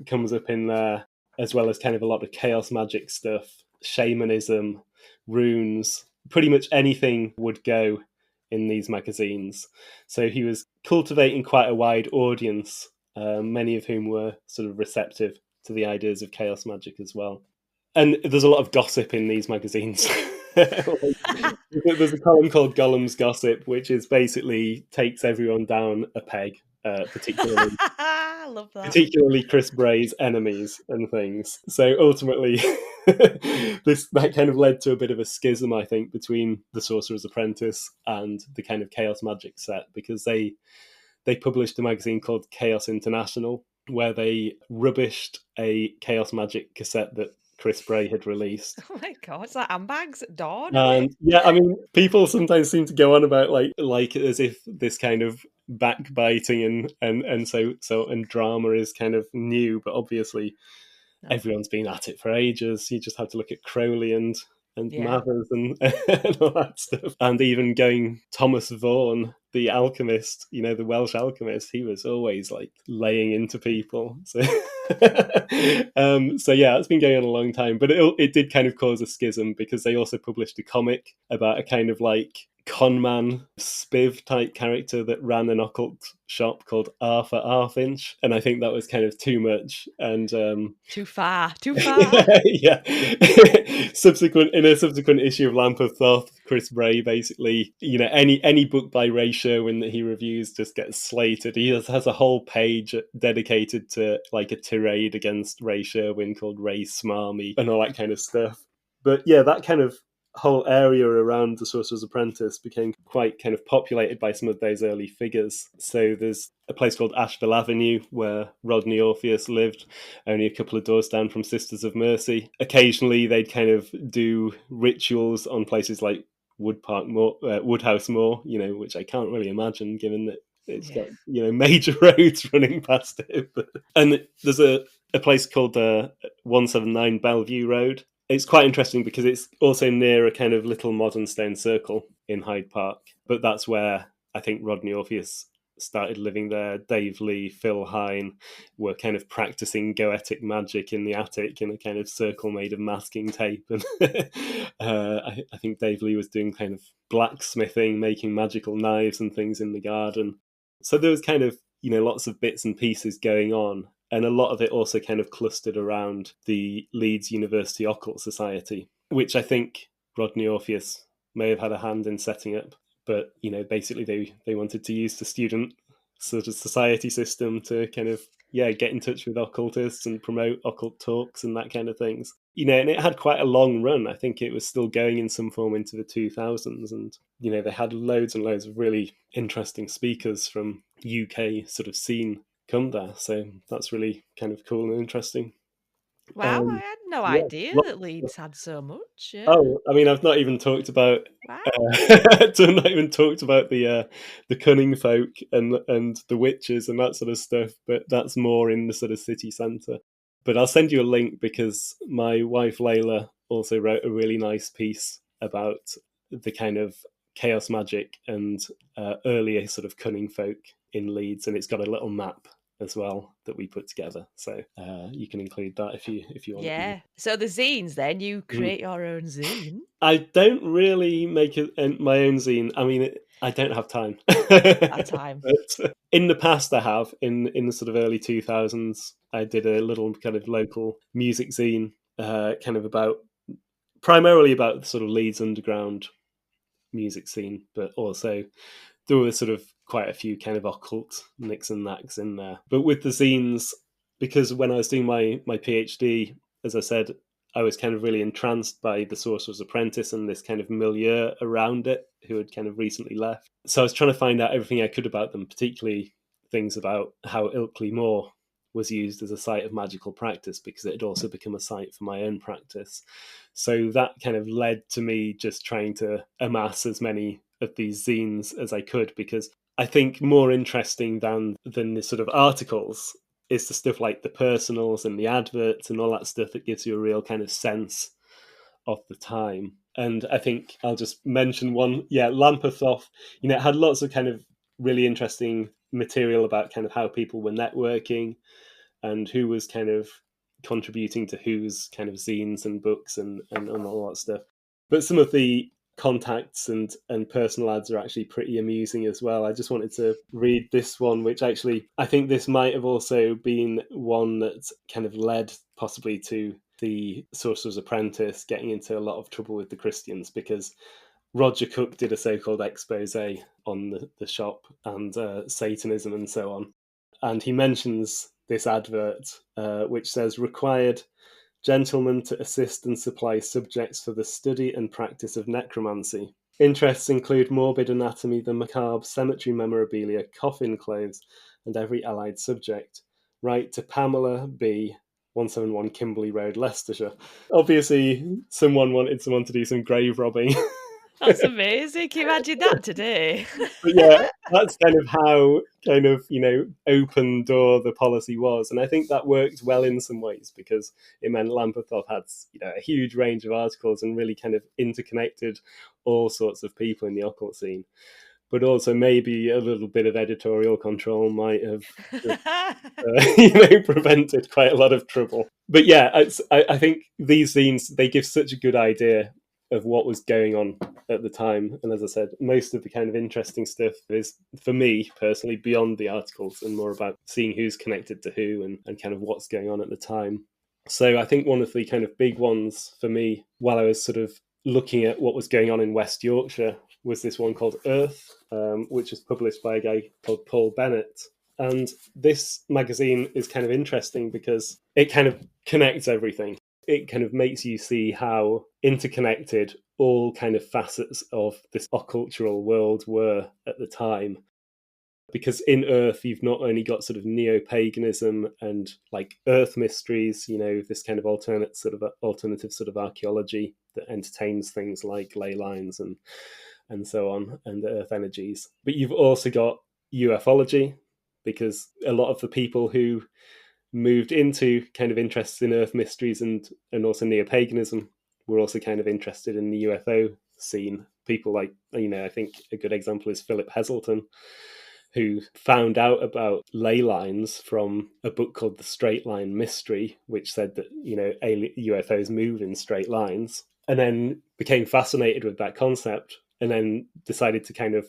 comes up in there, as well as kind of a lot of chaos magic stuff, shamanism, runes, pretty much anything would go in these magazines. So he was cultivating quite a wide audience, many of whom were sort of receptive to the ideas of chaos magic as well. And there's a lot of gossip in these magazines. There's a column called Gollum's Gossip, which is basically takes everyone down a peg, particularly I love that. Particularly Chris Bray's enemies and things. So ultimately, that kind of led to a bit of a schism, I think, between the Sorcerer's Apprentice and the kind of chaos magic set, because they published a magazine called Chaos International, where they rubbished a chaos magic cassette that Chris Bray had released. Oh my god, it's like handbags at dawn. And yeah, I mean, people sometimes seem to go on about like as if this kind of backbiting and so drama is kind of new, but obviously everyone's been at it for ages. You just have to look at Crowley and Mathers and all that stuff. And even going Thomas Vaughan, the alchemist, the Welsh alchemist, he was always like laying into people. So so yeah, it's been going on a long time, but it did kind of cause a schism, because they also published a comic about a kind of like conman spiv type character that ran an occult shop called Arthur Arfinch, and I think that was kind of too much and too far yeah. In a subsequent issue of Lamp of Thoth, Chris Bray basically, any book by Ray Sherwin that he reviews just gets slated. He has a whole page dedicated to like a tirade against Ray Sherwin called Ray Smarmy and all that kind of stuff. But yeah, that kind of whole area around the Sorcerer's Apprentice became quite kind of populated by some of those early figures. So there's a place called Asheville Avenue where Rodney Orpheus lived, only a couple of doors down from Sisters of Mercy. Occasionally they'd kind of do rituals on places like Woodhouse Moor, which I can't really imagine given that it's got major roads running past it. And there's a place called 179 Bellevue Road. It's quite interesting because it's also near a kind of little modern stone circle in Hyde Park. But that's where I think Rodney Orpheus started living there. Dave Lee, Phil Hine were kind of practicing goetic magic in the attic in a kind of circle made of masking tape. And I think Dave Lee was doing kind of blacksmithing, making magical knives and things in the garden. So there was kind of, lots of bits and pieces going on. And a lot of it also kind of clustered around the Leeds University Occult Society, which I think Rodney Orpheus may have had a hand in setting up. But, basically they wanted to use the student sort of society system to kind of, get in touch with occultists and promote occult talks and that kind of things. And it had quite a long run. I think it was still going in some form into the 2000s. And, they had loads and loads of really interesting speakers from UK sort of scene come there. So that's really kind of cool and interesting. Wow, I had no idea that Leeds had so much. Yeah. Oh, I mean, I've not even talked about the cunning folk and the witches and that sort of stuff, but that's more in the sort of city centre. But I'll send you a link because my wife Layla also wrote a really nice piece about the kind of chaos magic and earlier sort of cunning folk in Leeds, and it's got a little map as well that we put together, so you can include that if you want. Yeah. So the zines, then you create your own zine. I don't really make my own zine. I mean, I don't have time. But in the past, I have. In the sort of early 2000s, I did a little kind of local music zine, kind of primarily about the sort of Leeds underground music scene, but also there were sort of quite a few kind of occult nicks and knacks in there. But with the zines, because when I was doing my PhD, as I said, I was kind of really entranced by the Sorcerer's Apprentice and this kind of milieu around it, who had kind of recently left. So I was trying to find out everything I could about them, particularly things about how Ilkley Moor was used as a site of magical practice, because it had also become a site for my own practice. So that kind of led to me just trying to amass as many of these zines as I could, because I think more interesting than the sort of articles is the stuff like the personals and the adverts and all that stuff that gives you a real kind of sense of the time. And I think I'll just mention one. Yeah, Lampathoth, it had lots of kind of really interesting material about kind of how people were networking and who was kind of contributing to whose kind of zines and books and all that stuff. But some of the contacts and personal ads are actually pretty amusing as well. I just wanted to read this one, which actually I think this might have also been one that kind of led possibly to the Sorcerer's Apprentice getting into a lot of trouble with the Christians, because Roger Cook did a so-called expose on the shop and Satanism and so on. And he mentions this advert, which says, required gentlemen to assist and supply subjects for the study and practice of necromancy. Interests include morbid anatomy, the macabre, cemetery memorabilia, coffin clothes, and every allied subject. Write to Pamela B., 171 Kimberley Road, Leicestershire. Obviously, someone wanted someone to do some grave robbing. That's amazing. Can you imagine that today? But yeah, that's kind of how open door the policy was. And I think that worked well in some ways, because it meant Lampathoth had a huge range of articles and really kind of interconnected all sorts of people in the occult scene. But also maybe a little bit of editorial control might have prevented quite a lot of trouble. But yeah, I think these zines, they give such a good idea of what was going on at the time. And as I said, most of the kind of interesting stuff is, for me personally, beyond the articles and more about seeing who's connected to who and kind of what's going on at the time. So I think one of the kind of big ones for me while I was sort of looking at what was going on in West Yorkshire was this one called Earth, which was published by a guy called Paul Bennett. And this magazine is kind of interesting because it kind of connects everything. It kind of makes you see how interconnected all kind of facets of this occultural world were at the time. Because in Earth, you've not only got sort of neo-paganism and like Earth mysteries, this kind of alternative sort of archaeology that entertains things like ley lines and so on, and Earth energies. But you've also got ufology, because a lot of the people who moved into kind of interests in Earth mysteries and also neo-paganism were also kind of interested in the UFO scene. People like, I think a good example is Philip Heselton, who found out about ley lines from a book called The Straight Line Mystery, which said that, UFOs move in straight lines, and then became fascinated with that concept, and then decided to kind of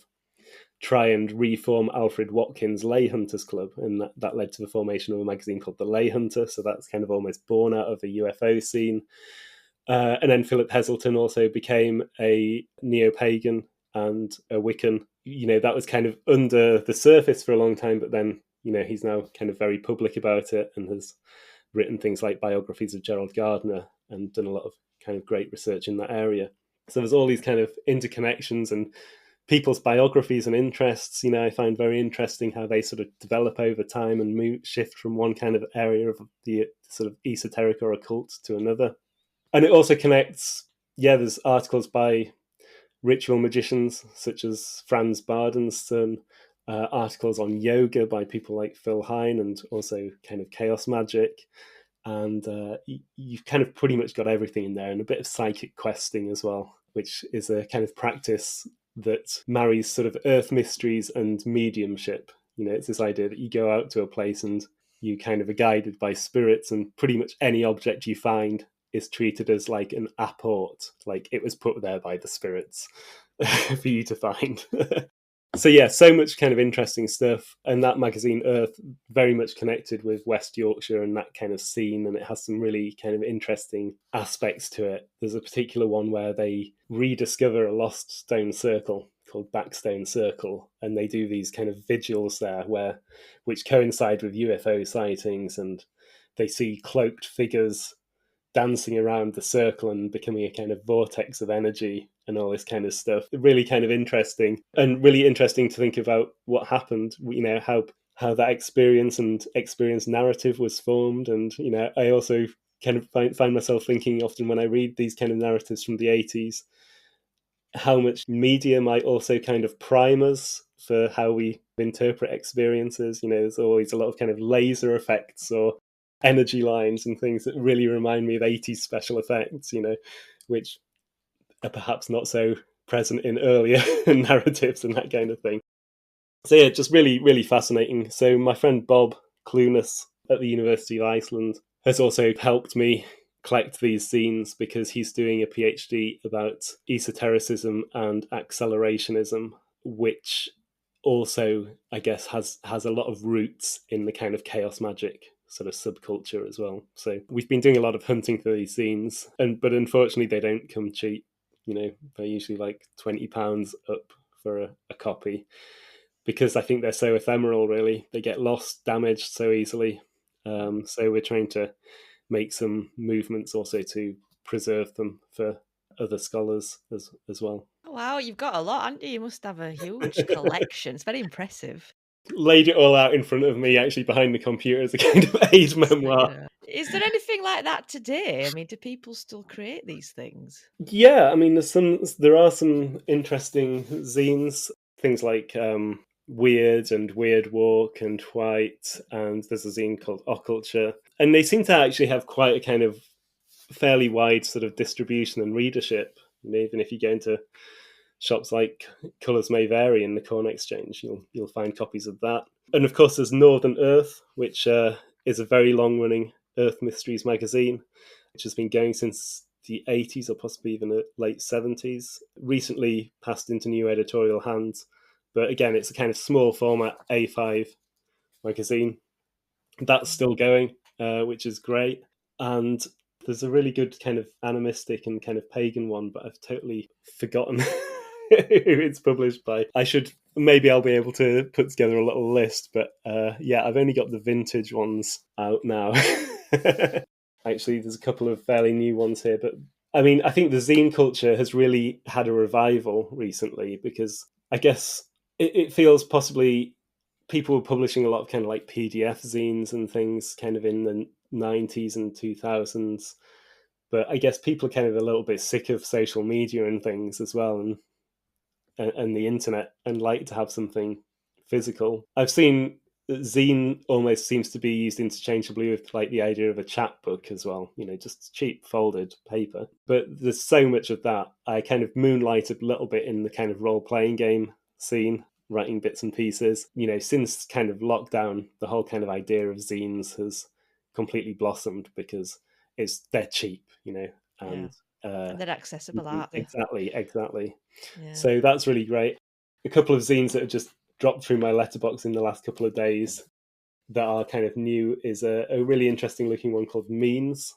try and reform Alfred Watkins' Ley Hunters Club, and that led to the formation of a magazine called The Ley Hunter, so that's kind of almost born out of the UFO scene. And then Philip Heselton also became a neo-pagan and a Wiccan. That was kind of under the surface for a long time, but then, he's now kind of very public about it and has written things like biographies of Gerald Gardner and done a lot of kind of great research in that area. So there's all these kind of interconnections and people's biographies and interests. I find very interesting how they sort of develop over time and shift from one kind of area of the sort of esoteric or occult to another. And it also connects, there's articles by ritual magicians such as Franz Bardenstern, articles on yoga by people like Phil Hine, and also kind of chaos magic. And you've kind of pretty much got everything in there, and a bit of psychic questing as well, which is a kind of practice that marries sort of earth mysteries and mediumship. It's this idea that you go out to a place and you kind of are guided by spirits, and pretty much any object you find is treated as like an apport, like it was put there by the spirits for you to find. So much kind of interesting stuff. And that magazine, Earth, very much connected with West Yorkshire and that kind of scene, and it has some really kind of interesting aspects to it. There's a particular one where they rediscover a lost stone circle called Backstone Circle, and they do these kind of vigils there which coincide with UFO sightings, and they see cloaked figures dancing around the circle and becoming a kind of vortex of energy and all this kind of stuff. Really kind of interesting, and really interesting to think about what happened, how that experience narrative was formed. And, I also kind of find myself thinking often when I read these kind of narratives from the 80s, how much media might also kind of prime us for how we interpret experiences. There's always a lot of kind of laser effects or energy lines and things that really remind me of 80s special effects, which are perhaps not so present in earlier narratives and that kind of thing. So just really, really fascinating. So my friend Bob Clunas at the University of Iceland has also helped me collect these zines, because he's doing a PhD about esotericism and accelerationism, which also, I guess, has a lot of roots in the kind of chaos magic sort of subculture as well. So we've been doing a lot of hunting for these zines, but unfortunately they don't come cheap. They're usually like £20 up for a copy, because I think they're so ephemeral, really. They get lost, damaged so easily. So we're trying to make some movements also to preserve them for other scholars as well. Wow, you've got a lot, haven't you? You must have a huge collection. It's very impressive. Laid it all out in front of me, actually, behind the computer as a kind of aid memoir. Is there anything like that today? I mean, do people still create these things? Yeah, I mean, there are some interesting zines, things like Weird and Weird Walk and White, and there's a zine called Occulture, and they seem to actually have quite a kind of fairly wide sort of distribution and readership. Even if you go into shops like Colours May Vary in the Corn Exchange, you'll find copies of that. And of course there's Northern Earth, which is a very long-running Earth Mysteries magazine, which has been going since the 80s or possibly even the late 70s. Recently passed into new editorial hands, but again, it's a kind of small format A5 magazine. That's still going, which is great. And there's a really good kind of animistic and kind of pagan one, but I've totally forgotten who it's published by. I'll be able to put together a little list, but I've only got the vintage ones out now. Actually, there's a couple of fairly new ones here, but I mean, I think the zine culture has really had a revival recently, because I guess it feels possibly people were publishing a lot of kind of like PDF zines and things kind of in the 90s and 2000s. But I guess people are kind of a little bit sick of social media and things as well, and the internet, and like to have something physical. I've seen zine almost seems to be used interchangeably with like the idea of a chapbook as well, just cheap folded paper. But there's so much of that. I kind of moonlighted a little bit in the kind of role-playing game scene, writing bits and pieces. Since kind of lockdown, the whole kind of idea of zines has completely blossomed, because they're cheap, and And they're accessible, aren't they? Exactly. Yeah. So that's really great. A couple of zines that have just dropped through my letterbox in the last couple of days that are kind of new is a really interesting looking one called Means,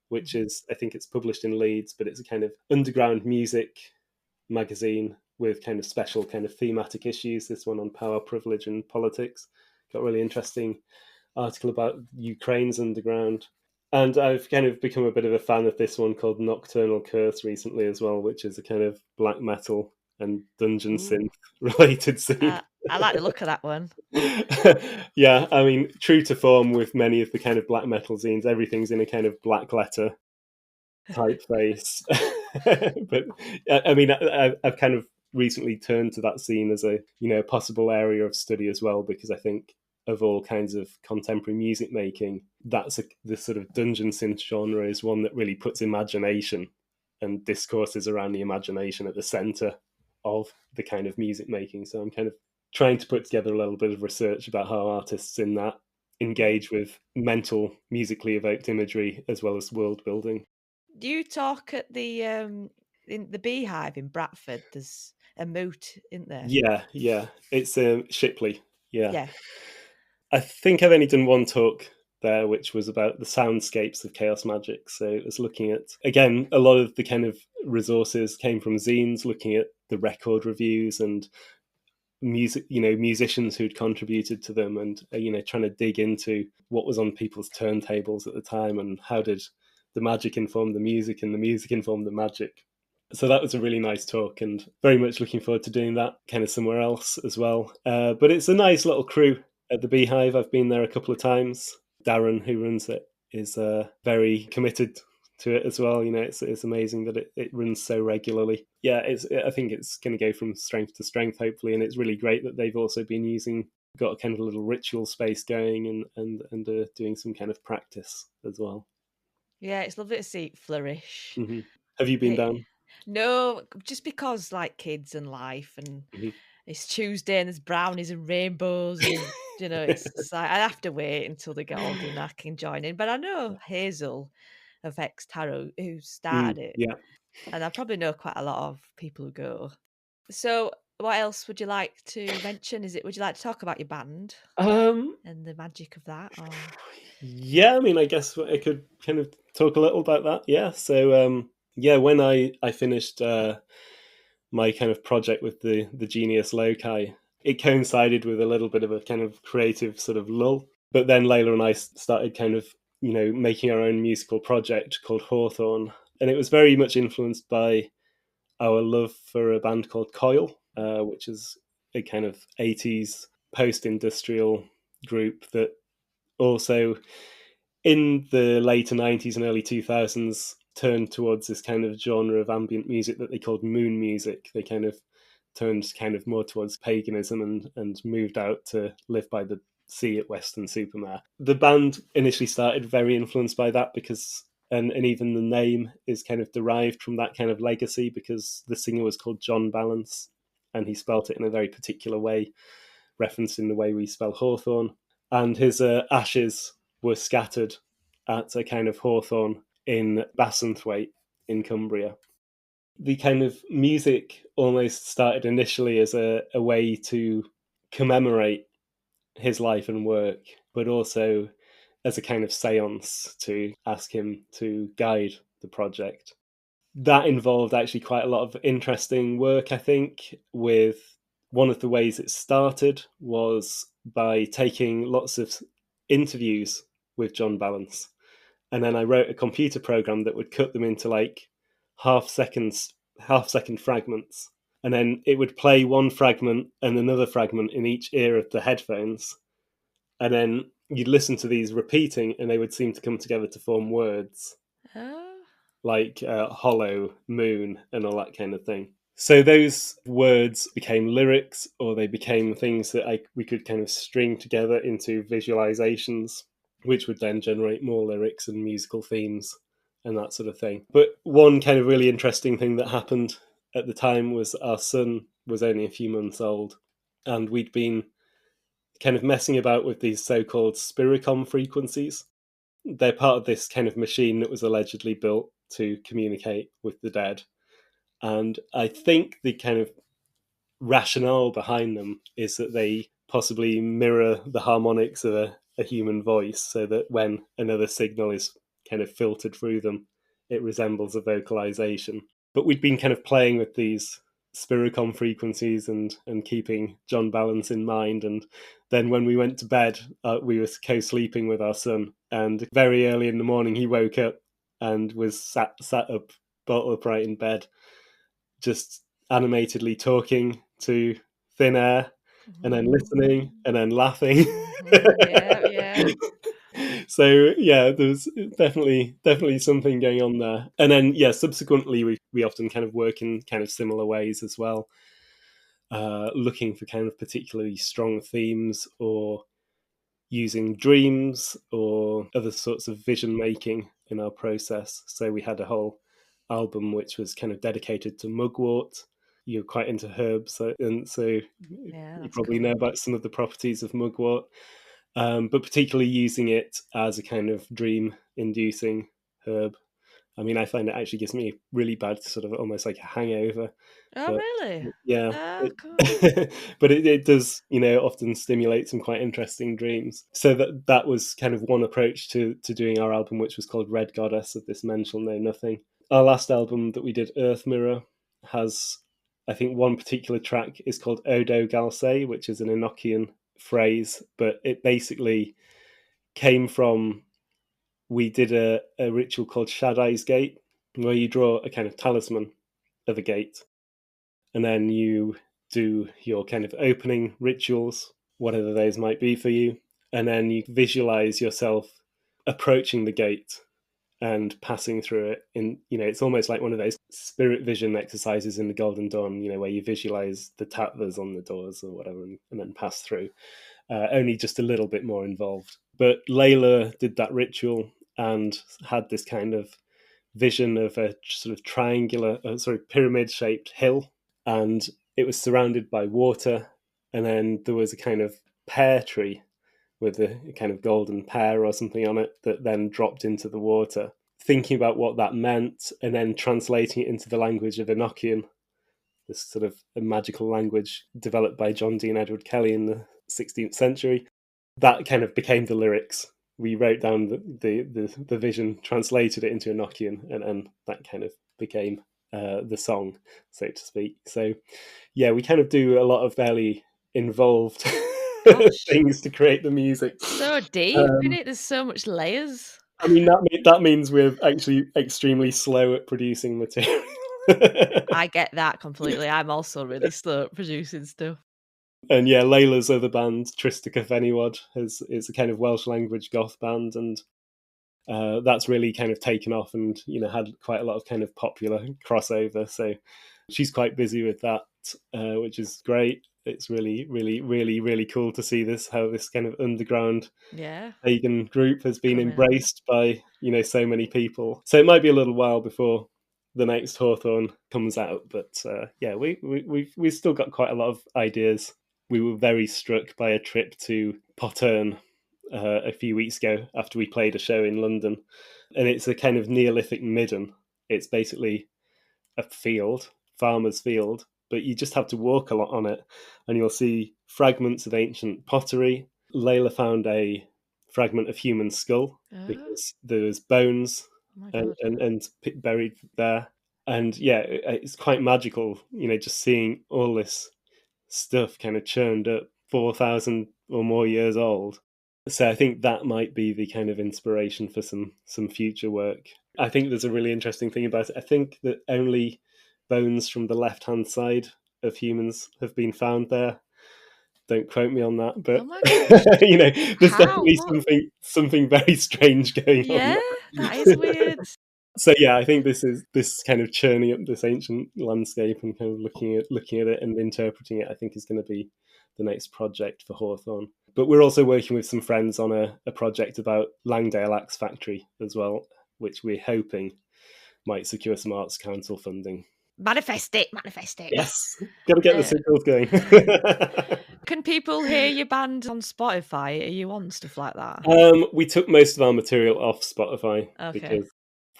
which is, I think it's published in Leeds, but it's a kind of underground music magazine with kind of special kind of thematic issues. This one on power, privilege and politics. Got a really interesting article about Ukraine's underground. And I've kind of become a bit of a fan of this one called Nocturnal Curse recently as well, which is a kind of black metal and dungeon synth related scene. I like the look of that one. Yeah, I mean, true to form with many of the kind of black metal zines, everything's in a kind of black letter typeface. But I mean, I've kind of recently turned to that scene as a possible area of study as well, because I think of all kinds of contemporary music making, that's the sort of dungeon synth genre is one that really puts imagination and discourses around the imagination at the center of the kind of music making. So I'm kind of trying to put together a little bit of research about how artists in that engage with mental, musically evoked imagery as well as world building. Do you talk at the in the Beehive in Bradford? There's a moot, isn't there? Yeah. It's Shipley. Yeah. I think I've only done one talk there, which was about the soundscapes of chaos magic. So it was looking at, again, a lot of the kind of resources came from zines, looking at the record reviews and music, musicians who'd contributed to them, and trying to dig into what was on people's turntables at the time, and how did the magic inform the music and the music inform the magic. So that was a really nice talk, and very much looking forward to doing that kind of somewhere else as well. But it's a nice little crew at the Beehive. I've been there a couple of times. Darren, who runs it, is very committed to it as well. It's amazing that it runs so regularly. Yeah, I think it's going to go from strength to strength, hopefully, and it's really great that they've also been got a kind of a little ritual space going and doing some kind of practice as well. Yeah, it's lovely to see it flourish. Mm-hmm. Have you been down? No, just because like kids and life, and it's Tuesday and there's brownies and rainbows, and it's like I have to wait until they get older and I can join in. But I know Hazel of X Tarot who started it, yeah, and I probably know quite a lot of people who go. So, what else would you like to mention? Would you like to talk about your band and the magic of that? Or... Yeah, I mean, I guess I could kind of talk a little about that. Yeah, so when I finished my kind of project with the Genius Loci, it coincided with a little bit of a kind of creative sort of lull. But then Layla and I started kind of making our own musical project called Hawthorne, and it was very much influenced by our love for a band called Coil, which is a kind of 80s post-industrial group that also in the later 90s and early 2000s turned towards this kind of genre of ambient music that they called moon music. They kind of turned kind of more towards paganism and moved out to live by the sea at Weston-super-Mare. The band initially started very influenced by that because and even the name is kind of derived from that kind of legacy, because the singer was called John Balance and he spelt it in a very particular way, referencing the way we spell Hawthorne. And his ashes were scattered at a kind of hawthorn in Bassenthwaite in Cumbria. The kind of music almost started initially as a way to commemorate his life and work, but also as a kind of seance to ask him to guide the project. That involved actually quite a lot of interesting work, I think, with one of the ways it started was by taking lots of interviews with John Balance. And then I wrote a computer program that would cut them into like half-second fragments. And then it would play one fragment and another fragment in each ear of the headphones. And then you'd listen to these repeating, and they would seem to come together to form words. Like hollow, moon, and all that kind of thing. So those words became lyrics, or they became things that we could kind of string together into visualizations, which would then generate more lyrics and musical themes and that sort of thing. But one kind of really interesting thing that happened at the time was our son was only a few months old, and we'd been kind of messing about with these so-called spiricom frequencies. They're part of this kind of machine that was allegedly built to communicate with the dead. And I think the kind of rationale behind them is that they possibly mirror the harmonics of a human voice, so that when another signal is kind of filtered through them, it resembles a vocalization. But we'd been kind of playing with these spiricom frequencies and keeping John Balance in mind. And then when we went to bed, we were co-sleeping with our son. And very early in the morning, he woke up and was sat up, bolt upright in bed, just animatedly talking to thin air, and then listening, and then laughing. Yeah. So yeah, there's definitely something going on there. And then subsequently we often kind of work in kind of similar ways as well, looking for kind of particularly strong themes, or using dreams or other sorts of vision making in our process. So we had a whole album which was kind of dedicated to mugwort. You're quite into herbs, so you probably know about some of the properties of mugwort, but particularly using it as a kind of dream-inducing herb. I mean, I find it actually gives me really bad, sort of almost like a hangover. Oh, really? Yeah. Cool. But it does, often stimulate some quite interesting dreams. So that was kind of one approach to doing our album, which was called Red Goddess of This Men Shall Know Nothing. Our last album that we did, Earth Mirror, has, I think, one particular track is called Odo Galse, which is an Enochian phrase, but it basically came from, we did a ritual called Shaddai's Gate, where you draw a kind of talisman of a gate, and then you do your kind of opening rituals, whatever those might be for you, and then you visualize yourself approaching the gate and passing through it. In it's almost like one of those spirit vision exercises in the Golden Dawn, where you visualize the tattvas on the doors or whatever, and then pass through. Only just a little bit more involved. But Layla did that ritual and had this kind of vision of a sort of pyramid-shaped hill, and it was surrounded by water, and then there was a kind of pear tree with a kind of golden pear or something on it that then dropped into the water. Thinking about what that meant, and then translating it into the language of Enochian, this sort of a magical language developed by John Dean Edward Kelly in the 16th century, that kind of became the lyrics. We wrote down the vision, translated it into Enochian, and that kind of became the song, so to speak. So yeah, we kind of do a lot of fairly involved things to create the music. So deep in it. There's so much layers. I mean, that means we're actually extremely slow at producing material. I get that completely. I'm also really slow at producing stuff. And yeah, Layla's other band, Tristica Fenywad, is a kind of Welsh language goth band, and that's really kind of taken off and had quite a lot of kind of popular crossover. So she's quite busy with that, which is great. It's really, really, really, really cool to see how this kind of underground pagan group has been embraced by so many people. So it might be a little while before the next Hawthorne comes out, but we've still got quite a lot of ideas. We were very struck by a trip to Potterne a few weeks ago after we played a show in London, and it's a kind of Neolithic midden. It's basically a farmer's field, but you just have to walk a lot on it, and you'll see fragments of ancient pottery. Layla found a fragment of human skull because there was bones and buried there, and it's quite magical, just seeing all this stuff kind of churned up 4,000 or more years old. So I think that might be the kind of inspiration for some future work. I think there's a really interesting thing about it. I think that only bones from the left-hand side of humans have been found there. Don't quote me on that, but Oh my gosh. there's How? definitely What? something very strange going on. Yeah, that is weird. So yeah, I think this kind of churning up this ancient landscape and kind of looking at it and interpreting it, I think is going to be the next project for Hawthorne. But we're also working with some friends on a project about Langdale Axe Factory as well, which we're hoping might secure some Arts Council funding. Manifest it. Yes, got to get the signals going. Can people hear your band on Spotify? Are you on stuff like that? We took most of our material off Spotify because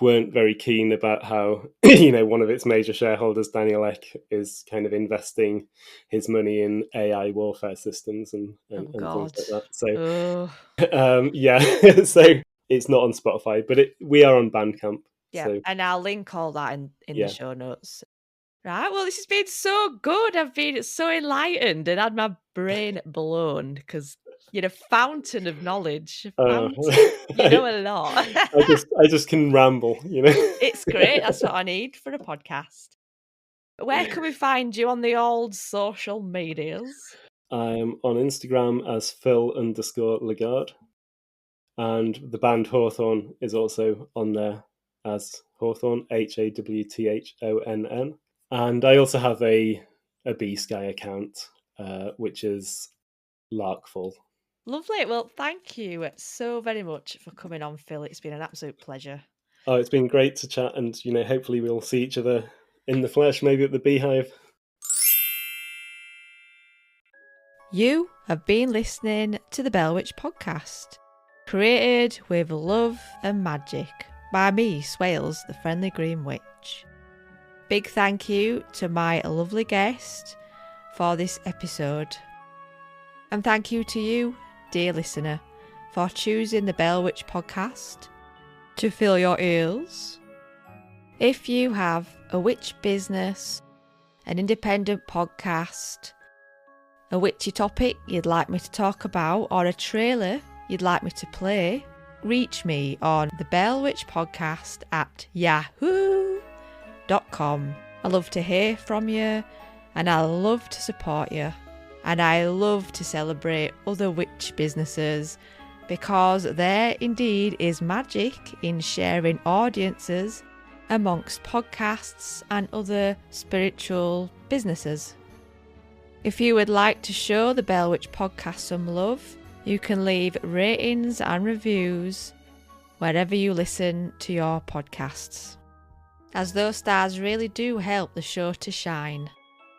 we weren't very keen about how one of its major shareholders, Daniel Ek, is kind of investing his money in AI warfare systems and things like that. So so it's not on Spotify, but we are on Bandcamp. Yeah, so. and I'll link all that in the show notes. Right, well, this has been so good. I've been so enlightened and had my brain blown because you're a fountain of knowledge. You know a lot. I just can ramble, It's great. That's what I need for a podcast. Where can we find you on the old social medias? I'm on Instagram as Phil_Legard. And the band Hawthorne is also on there as Hawthorne, HAWTHONN. And I also have a B-Sky account, which is Larkful. Lovely. Well, thank you so very much for coming on, Phil. It's been an absolute pleasure. Oh, it's been great to chat, and hopefully we'll see each other in the flesh, maybe at the Beehive. You have been listening to the Bell Witch podcast, created with love and magic by me, Swailes, the Friendly Green Witch. Big thank you to my lovely guest for this episode. And thank you to you, dear listener, for choosing the Bell Witch podcast to fill your ears. If you have a witch business, an independent podcast, a witchy topic you'd like me to talk about, or a trailer you'd like me to play, reach me on the Bell Witch podcast at yahoo.com. I love to hear from you, and I love to support you, and I love to celebrate other witch businesses, because there indeed is magic in sharing audiences amongst podcasts and other spiritual businesses. If you would like to show the Bell Witch podcast some love, you can leave ratings and reviews wherever you listen to your podcasts, as those stars really do help the show to shine.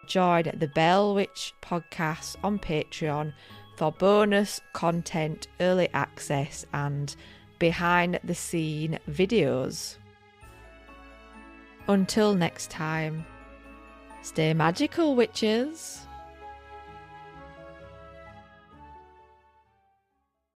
Join the Bell Witch podcast on Patreon for bonus content, early access and behind the scene videos. Until next time, stay magical, witches.